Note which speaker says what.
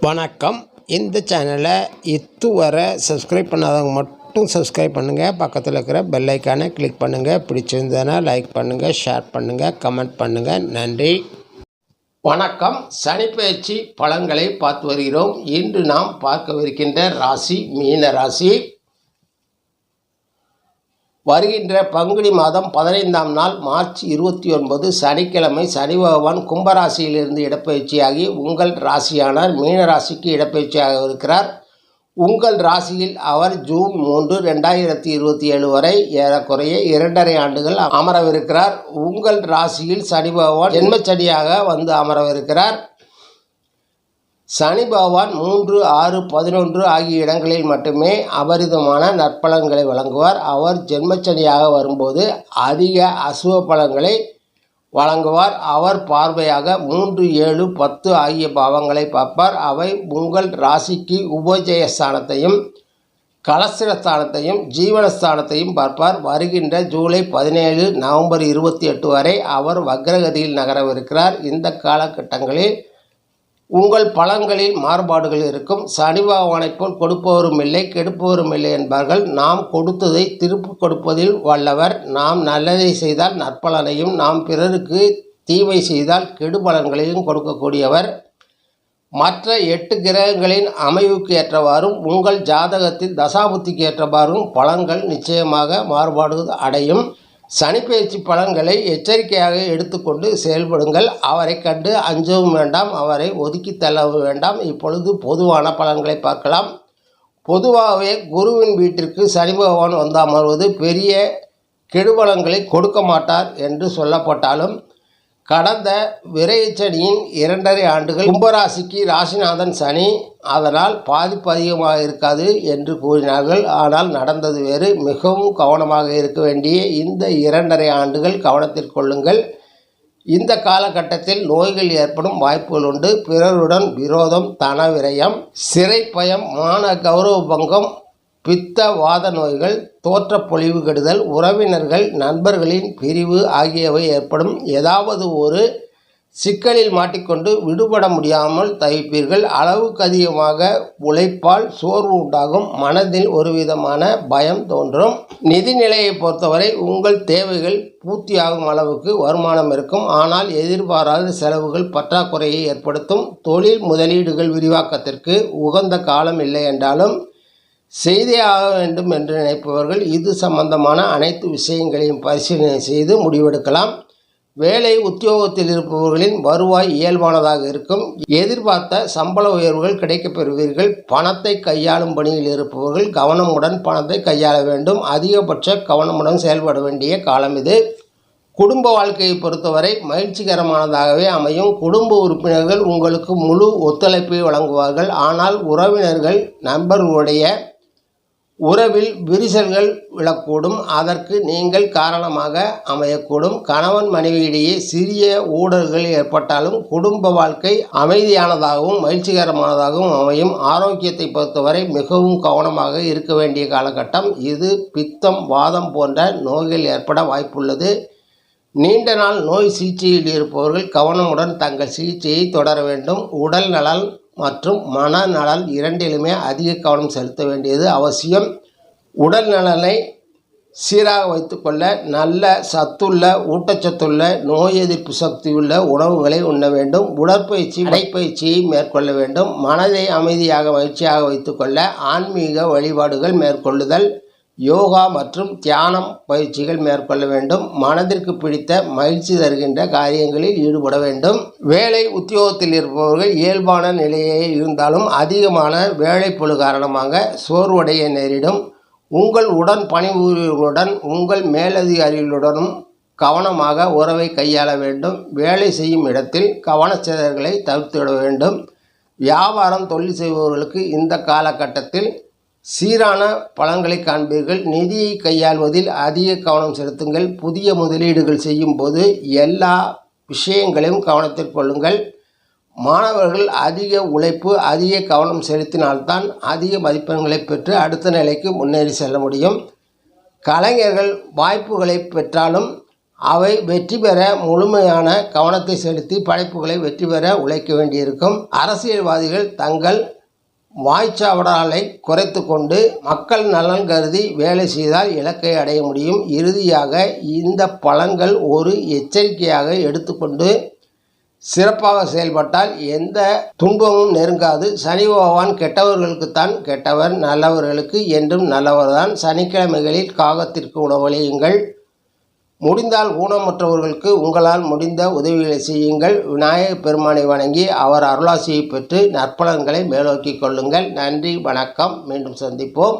Speaker 1: வணக்கம். இந்த சேனலை இதுவரை சப்ஸ்கிரைப் பண்ணாதவங்க மட்டும் சப்ஸ்கிரைப் பண்ணுங்கள். பக்கத்தில் இருக்கிற பெல் ஐக்கானை கிளிக் பண்ணுங்கள். பிடிச்சிருந்ததுன்னா லைக் பண்ணுங்கள், ஷேர் பண்ணுங்கள், கமெண்ட் பண்ணுங்கள். நன்றி. வணக்கம். சனிப்பெயர்ச்சி பலன்களை பார்த்து வருகிறோம். இன்று நாம் பார்க்கவிருக்கின்ற ராசி மீன ராசி. வருகின்ற பங்குனி மாதம் 15ஆம் நாள் மார்ச் 29 சனிக்கிழமை சனி பகவான் கும்பராசியிலிருந்து இடப்பெயர்ச்சியாகி உங்கள் ராசியான மீன ராசிக்கு இடப்பெயர்ச்சியாக இருக்கிறார். உங்கள் ராசியில் அவர் ஜூன் 3, 2027 வரை ஏறக்குறைய 2.5 ஆண்டுகள் அமரவிருக்கிறார். உங்கள் ராசியில் சனி பகவான் ஜென்மச்சனியாக வந்து அமரவிருக்கிறார். சனி பகவான் 3, 6, 11 ஆகிய இடங்களில் மட்டுமே அபரிதமான நற்பலன்களை வழங்குவார். அவர் ஜென்மச்சனியாக வரும்போது அதிக அசுப பலன்களை வழங்குவார். அவர் பார்வையாக 3, 7, 10 ஆகிய பாவங்களை பார்ப்பார். அவை உங்கள் ராசிக்கு உபஜயஸ்தானத்தையும் கலஸ்திரஸ்தானத்தையும் ஜீவனஸ்தானத்தையும் பார்ப்பார். வருகின்ற ஜூலை 17, நவம்பர் 28 வரை அவர் வக்ரகதியில் நகரவிருக்கிறார். இந்த காலகட்டங்களில் உங்கள் பலன்களில் மாறுபாடுகள் இருக்கும். சனி பகவானைப் போல் கொடுப்பவரும் இல்லை, கெடுப்பவரும் இல்லை என்பார்கள். நாம் கொடுத்ததை திருப்பி கொடுப்பதில் வல்லவர். நாம் நல்லதை செய்தால் நற்பலனையும், நாம் பிறருக்கு தீமை செய்தால் கெடுபலன்களையும் கொடுக்கக்கூடியவர். மற்ற 8 கிரகங்களின் அமைவுக்கு ஏற்றவாறும் உங்கள் ஜாதகத்தில் தசாபுத்திக்கு ஏற்றவாறும் பலன்கள் நிச்சயமாக மாறுபாடு அடையும். சனிப்பெயர்ச்சி பலன்களை எச்சரிக்கையாக எடுத்துக்கொண்டு செயல்படுங்கள். அவரை கண்டு அஞ்சவும் வேண்டாம், அவரை ஒதுக்கி தள்ளவும் வேண்டாம். இப்பொழுது பொதுவான பலன்களை பார்க்கலாம். பொதுவாகவே குருவின் வீட்டிற்கு சனி பகவான் வந்து அமர்வது பெரிய கெடுபலன்களை கொடுக்க மாட்டார் என்று சொல்லப்பட்டாலும் கடந்த விரைச்சனியின் 2.5 ஆண்டுகள் கும்பராசிக்கு ராசிநாதன் சனி, அதனால் பாதிப்பு அதிகமாக இருக்காது என்று கூறினார்கள். ஆனால் நடந்தது வேறு. மிகவும் கவனமாக இருக்க வேண்டிய இந்த 2.5 ஆண்டுகள் கவனத்தில் கொள்ளுங்கள். இந்த காலகட்டத்தில் நோய்கள் ஏற்படும் வாய்ப்புகள் உண்டு. பிறருடன் விரோதம், தன விரயம், சிறை பயம், மான கௌரவ பங்கம், பித்த வாத நோய்கள், தோற்ற பொலிவு கெடுதல், உறவினர்கள் நண்பர்களின் பிரிவு ஆகியவை ஏற்படும். ஏதாவது ஒரு சிக்கலில் மாட்டிக்கொண்டு விடுபட முடியாமல் தவிப்பீர்கள். அளவுக்கு அதிகமாக உழைப்பால் சோர்வு உண்டாகும். மனதில் ஒரு விதமான பயம் தோன்றும். நிதிநிலையை பொறுத்தவரை உங்கள் தேவைகள் பூர்த்தியாகும் அளவுக்கு வருமானம் இருக்கும். ஆனால் எதிர்பாராத செலவுகள் பற்றாக்குறையை ஏற்படுத்தும். தொழில் முதலீடுகள் விரிவாக்கத்திற்கு உகந்த காலம் இல்லை என்றாலும் செய்தே ஆக வேண்டும் என்று நினைப்பவர்கள் இது சம்பந்தமான அனைத்து விஷயங்களையும் பரிசீலனை செய்து முடிவெடுக்கலாம். வேலை உத்தியோகத்தில் இருப்பவர்களின் வருவாய் இயல்பானதாக இருக்கும். எதிர்பார்த்த சம்பள உயர்வுகள் கிடைக்கப் பெறுவீர்கள். பணத்தை கையாளும் பணியில் இருப்பவர்கள் கவனமுடன் பணத்தை கையாள வேண்டும். அதிகபட்ச கவனமுடன் செயல்பட வேண்டிய காலம் இது. குடும்ப வாழ்க்கையை பொறுத்தவரை மகிழ்ச்சிகரமானதாகவே அமையும். குடும்ப உறுப்பினர்கள் உங்களுக்கு முழு ஒத்துழைப்பை வழங்குவார்கள். ஆனால் உறவினர்கள் நண்பர்களுடைய உறவில் விரிசல்கள் விழக்கூடும். அதற்கு நீங்கள் காரணமாக அமையக்கூடும். கணவன் மனைவியிடையே சிறிய ஊடல்கள் ஏற்பட்டாலும் குடும்ப வாழ்க்கை அமைதியானதாகவும் மகிழ்ச்சிகரமானதாகவும் அமையும். ஆரோக்கியத்தை பொறுத்தவரை மிகவும் கவனமாக இருக்க வேண்டிய காலகட்டம் இது. பித்தம், வாதம் போன்ற நோய்கள் ஏற்பட வாய்ப்புள்ளது. நீண்ட நாள் நோய் சிகிச்சையில் இருப்பவர்கள் கவனமுடன் தங்கள் சிகிச்சையை தொடர வேண்டும். உடல் நலன் மற்றும் மனநலன் இரண்டிலுமே அதிக கவனம் செலுத்த வேண்டியது அவசியம். உடல் நலனை சீராக வைத்துக்கொள்ள நல்ல சத்துள்ள, ஊட்டச்சத்துள்ள, நோய் எதிர்ப்பு சக்தியுள்ள உணவுகளை உண்ண வேண்டும். உடற்பயிற்சி, நடைப்பயிற்சியை மேற்கொள்ள வேண்டும். மனதை அமைதியாக மகிழ்ச்சியாக வைத்துக்கொள்ள ஆன்மீக வழிபாடுகள் மேற்கொள்ளுதல், யோகா மற்றும் தியானம் பயிற்சிகள் மேற்கொள்ள வேண்டும். மனதிற்கு பிடித்த மகிழ்ச்சி தருகின்ற காரியங்களில் ஈடுபட வேண்டும். வேலை உத்தியோகத்தில் இருப்பவர்கள் இயல்பான நிலையே இருந்தாலும் அதிகமான வேலைப்பளு காரணமாக சோர்வடைய நேரிடும். உங்கள் உடன் பணிபுரிவர்களுடன் உங்கள் மேலதிகாரிகளுடனும் கவனமாக உறவை கையாள வேண்டும். வேலை செய்யும் இடத்தில் கவனச்சிதறல்களை தவிர்த்துவிட வேண்டும். வியாபாரம், தொழில் செய்பவர்களுக்கு இந்த காலகட்டத்தில் சீரான பலன்களை காண்பீர்கள். நிதியை கையாள்வதில் அதிக கவனம் செலுத்துங்கள். புதிய முதலீடுகள் செய்யும் போது எல்லா விஷயங்களையும் கவனத்தில் கொள்ளுங்கள். மாணவர்கள் அதிக உழைப்பு, அதிக கவனம் செலுத்தினால்தான் அதிக மதிப்பெண்களை பெற்று அடுத்த நிலைக்கு முன்னேறி செல்ல முடியும். கலைஞர்கள் வாய்ப்புகளை பெற்றாலும் அவை வெற்றி பெற முழுமையான கவனத்தை செலுத்தி படைப்புகளை வெற்றி பெற உழைக்க வேண்டியிருக்கும். அரசியல்வாதிகள் தங்கள் வாய்ச்சாவடாலை குறைத்து கொண்டு மக்கள் நலன் கருதி வேலை செய்தால் இலக்கை அடைய முடியும். இறுதியாக இந்த பலன்கள் ஒரு எச்சரிக்கையாக எடுத்துக்கொண்டு சிறப்பாக செயல்பட்டால் எந்த துன்பமும் நெருங்காது. சனி பகவான் கெட்டவர்களுக்குத்தான் கெட்டவர், நல்லவர்களுக்கு என்றும் நல்லவர்தான். சனிக்கிழமைகளில் காகத்திற்கு உணவளியுங்கள். முடிந்தால் ஊனமற்றவர்களுக்கு உங்களால் முடிந்த உதவிகளை செய்யுங்கள். விநாயகப் பெருமானை வணங்கி அவர் அருளாசியை பெற்று நற்பலன்களை மேலோக்கிக் கொள்ளுங்கள். நன்றி, வணக்கம். மீண்டும் சந்திப்போம்.